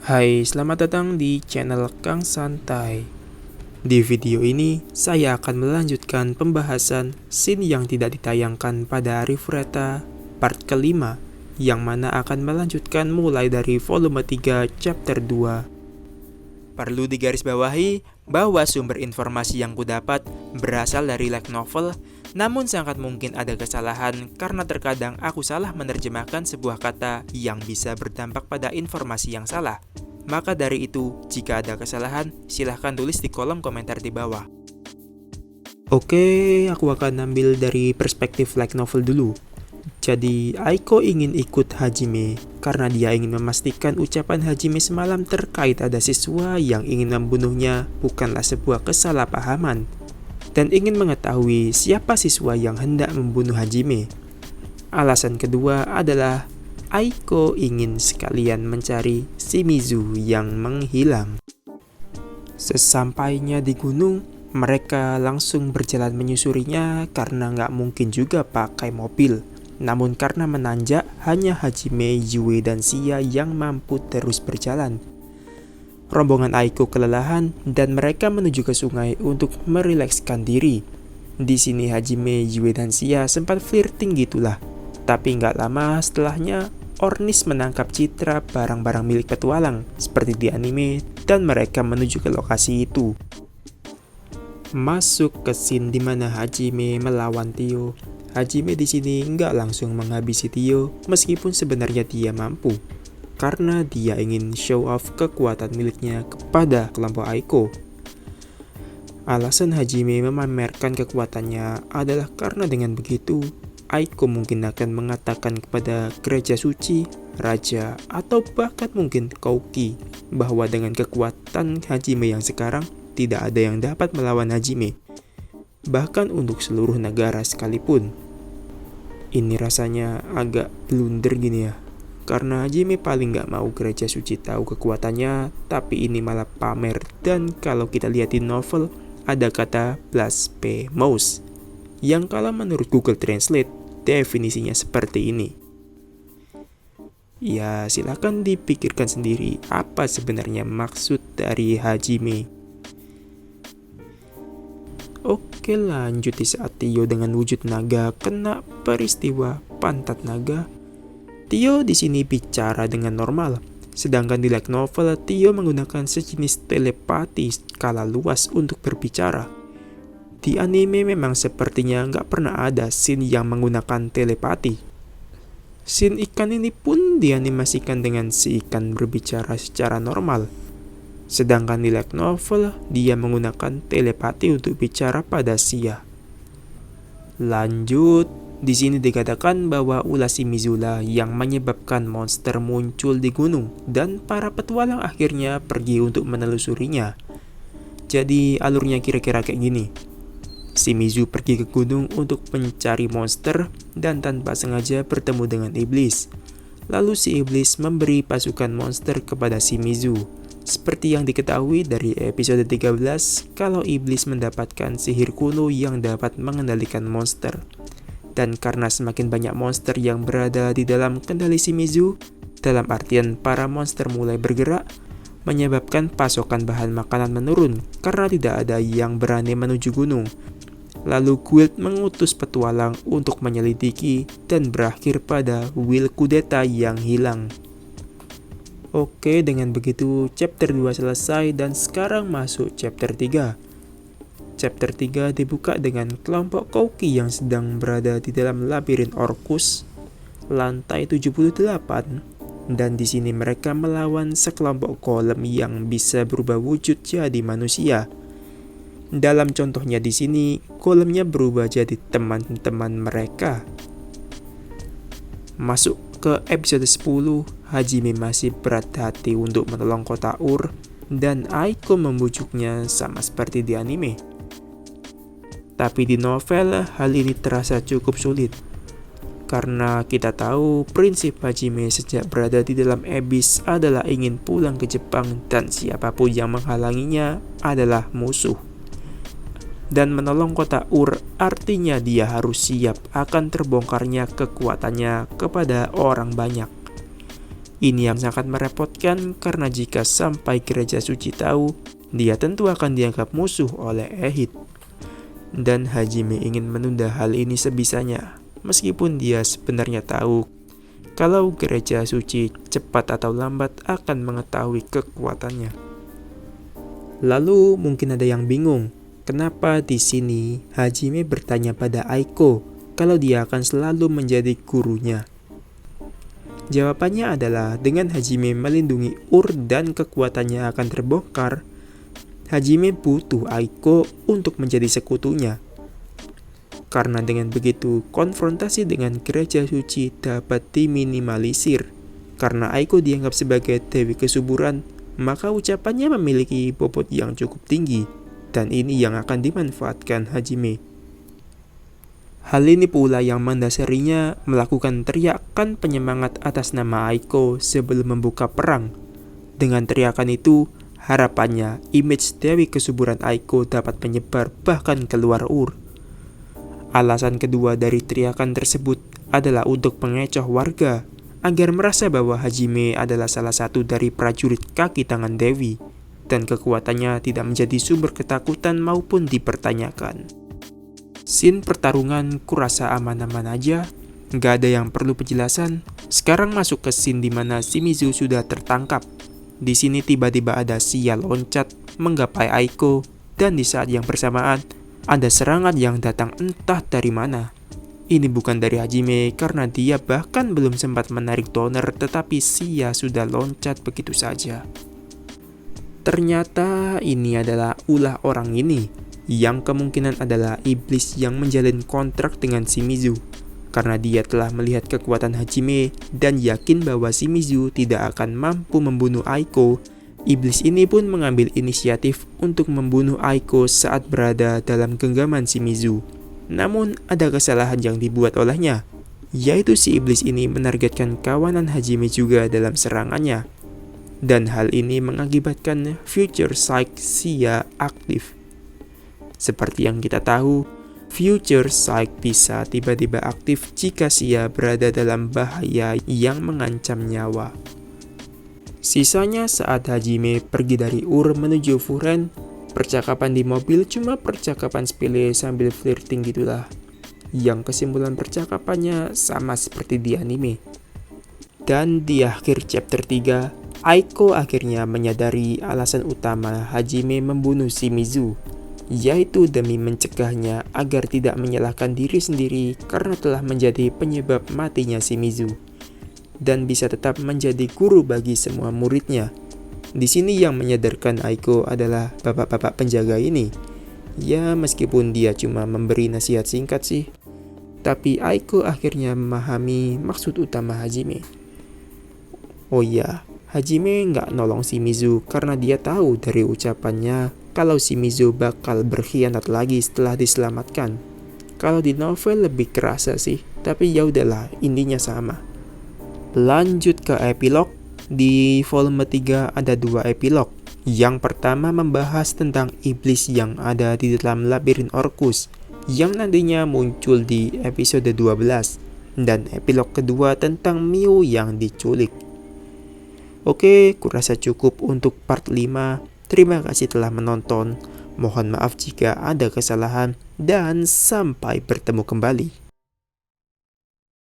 Hai, selamat datang di channel Kang Santai. Di video ini, saya akan melanjutkan pembahasan scene yang tidak ditayangkan pada Arifureta part kelima, yang mana akan melanjutkan mulai dari volume 3 chapter 2. Perlu digarisbawahi bahwa sumber informasi yang kudapat berasal dari light novel, namun sangat mungkin ada kesalahan karena terkadang aku salah menerjemahkan sebuah kata yang bisa berdampak pada informasi yang salah. Maka dari itu, jika ada kesalahan, silahkan tulis di kolom komentar di bawah. Oke, aku akan ambil dari perspektif light novel dulu. Jadi, Aiko ingin ikut Hajime karena dia ingin memastikan ucapan Hajime semalam terkait ada siswa yang ingin membunuhnya bukanlah sebuah kesalahpahaman, dan ingin mengetahui siapa siswa yang hendak membunuh Hajime. Alasan kedua adalah Aiko ingin sekalian mencari Shimizu yang menghilang. Sesampainya di gunung, mereka langsung berjalan menyusurinya karena nggak mungkin juga pakai mobil. Namun karena menanjak, hanya Hajime, Yue, dan Sia yang mampu terus berjalan. Rombongan Aiko kelelahan dan mereka menuju ke sungai untuk merilekskan diri. Di sini Hajime, Yue, dan Sia sempat flirting gitulah. Tapi nggak lama setelahnya, Ornis menangkap Citra barang-barang milik petualang seperti di anime dan mereka menuju ke lokasi itu. Masuk ke scene di mana Hajime melawan Tio. Hajime di sini nggak langsung menghabisi Tio meskipun sebenarnya dia mampu, karena dia ingin show off kekuatan miliknya kepada kelompok Aiko. Alasan Hajime memamerkan kekuatannya adalah karena dengan begitu, Aiko mungkin akan mengatakan kepada gereja suci, raja, atau bahkan mungkin Kouki bahwa dengan kekuatan Hajime yang sekarang, tidak ada yang dapat melawan Hajime, bahkan untuk seluruh negara sekalipun. Ini rasanya agak blunder gini ya, karena Hajime paling gak mau gereja suci tahu kekuatannya, tapi ini malah pamer. Dan kalau kita lihat di novel, ada kata blasphemous, yang kalau menurut Google Translate, definisinya seperti ini. Ya, silakan dipikirkan sendiri apa sebenarnya maksud dari Hajime. Oke, lanjut di saat Tio dengan wujud naga kena peristiwa pantat naga. Tio di sini bicara dengan normal, sedangkan di light novel Tio menggunakan sejenis telepati skala luas untuk berbicara. Di anime memang sepertinya nggak pernah ada scene yang menggunakan telepati. Scene ikan ini pun dianimasikan dengan si ikan berbicara secara normal. Sedangkan di light novel, dia menggunakan telepati untuk bicara pada Sia. Lanjut, di sini dikatakan bahwa ulah Shimizu yang menyebabkan monster muncul di gunung dan para petualang akhirnya pergi untuk menelusurinya. Jadi alurnya kira-kira kayak gini. Shimizu pergi ke gunung untuk mencari monster dan tanpa sengaja bertemu dengan iblis. Lalu si iblis memberi pasukan monster kepada Shimizu. Seperti yang diketahui dari episode 13, kalau iblis mendapatkan sihir kuno yang dapat mengendalikan monster. Dan karena semakin banyak monster yang berada di dalam kendali Shimizu, dalam artian para monster mulai bergerak, menyebabkan pasokan bahan makanan menurun karena tidak ada yang berani menuju gunung. Lalu guild mengutus petualang untuk menyelidiki dan berakhir pada will kudeta yang hilang. Oke, dengan begitu chapter 2 selesai dan sekarang masuk chapter 3. Chapter 3 dibuka dengan kelompok Kouki yang sedang berada di dalam labirin Orcus, lantai 78, dan di sini mereka melawan sekelompok golem yang bisa berubah wujud jadi manusia. Dalam contohnya di sini, golemnya berubah jadi teman-teman mereka. Masuk ke episode 10, Hajime masih berat hati untuk menolong kota Ur, dan Aiko membujuknya sama seperti di anime. Tapi di novel, hal ini terasa cukup sulit. Karena kita tahu prinsip Hajime sejak berada di dalam Abyss adalah ingin pulang ke Jepang dan siapapun yang menghalanginya adalah musuh. Dan menolong kota Ur artinya dia harus siap akan terbongkarnya kekuatannya kepada orang banyak. Ini yang sangat merepotkan karena jika sampai gereja suci tahu, dia tentu akan dianggap musuh oleh Ehid. Dan Hajime ingin menunda hal ini sebisanya, meskipun dia sebenarnya tahu kalau gereja suci cepat atau lambat akan mengetahui kekuatannya. Lalu mungkin ada yang bingung, kenapa di sini Hajime bertanya pada Aiko kalau dia akan selalu menjadi gurunya? Jawabannya adalah dengan Hajime melindungi Ur dan kekuatannya akan terbongkar, Hajime butuh Aiko untuk menjadi sekutunya. Karena dengan begitu, konfrontasi dengan gereja suci dapat diminimalisir. Karena Aiko dianggap sebagai Dewi Kesuburan, maka ucapannya memiliki bobot yang cukup tinggi, dan ini yang akan dimanfaatkan Hajime. Hal ini pula yang mendasarinya melakukan teriakan penyemangat atas nama Aiko sebelum membuka perang. Dengan teriakan itu, harapannya image Dewi Kesuburan Aiko dapat menyebar bahkan keluar Ur. Alasan kedua dari teriakan tersebut adalah untuk mengecoh warga agar merasa bahwa Hajime adalah salah satu dari prajurit kaki tangan Dewi dan kekuatannya tidak menjadi sumber ketakutan maupun dipertanyakan. Scene pertarungan kurasa aman-aman aja, nggak ada yang perlu penjelasan. Sekarang masuk ke scene di mana Shimizu sudah tertangkap. Di sini tiba-tiba ada Sia loncat menggapai Aiko, dan di saat yang bersamaan ada serangan yang datang entah dari mana. Ini bukan dari Hajime karena dia bahkan belum sempat menarik toner, tetapi Sia sudah loncat begitu saja. Ternyata ini adalah ulah orang ini, yang kemungkinan adalah iblis yang menjalin kontrak dengan Shimizu. Karena dia telah melihat kekuatan Hajime dan yakin bahwa Shimizu tidak akan mampu membunuh Aiko, iblis ini pun mengambil inisiatif untuk membunuh Aiko saat berada dalam genggaman Shimizu. Namun ada kesalahan yang dibuat olehnya, yaitu si iblis ini menargetkan kawanan Hajime juga dalam serangannya. Dan hal ini mengakibatkan Future Sight Sia aktif. Seperti yang kita tahu, Future Sight bisa tiba-tiba aktif jika Sia berada dalam bahaya yang mengancam nyawa. Sisanya saat Hajime pergi dari Ur menuju Furen, percakapan di mobil cuma percakapan sepele sambil flirting gitulah. Yang kesimpulan percakapannya sama seperti di anime. Dan di akhir chapter 3, Aiko akhirnya menyadari alasan utama Hajime membunuh Shimizu, yaitu demi mencegahnya agar tidak menyalahkan diri sendiri karena telah menjadi penyebab matinya Shimizu, dan bisa tetap menjadi guru bagi semua muridnya. Di sini yang menyadarkan Aiko adalah bapak-bapak penjaga ini. Ya, meskipun dia cuma memberi nasihat singkat sih, tapi Aiko akhirnya memahami maksud utama Hajime. Oh iya, Hajime nggak nolong Shimizu karena dia tahu dari ucapannya kalau Shimizu bakal berkhianat lagi setelah diselamatkan. Kalau di novel lebih kerasa sih, tapi ya udahlah, intinya sama. Lanjut ke epilog. Di volume 3 ada 2 epilog. Yang pertama membahas tentang iblis yang ada di dalam labirin Orcus, yang nantinya muncul di episode 12. Dan epilog kedua tentang Miu yang diculik. Oke, kurasa cukup untuk part 5. Terima kasih telah menonton. Mohon maaf jika ada kesalahan, dan sampai bertemu kembali.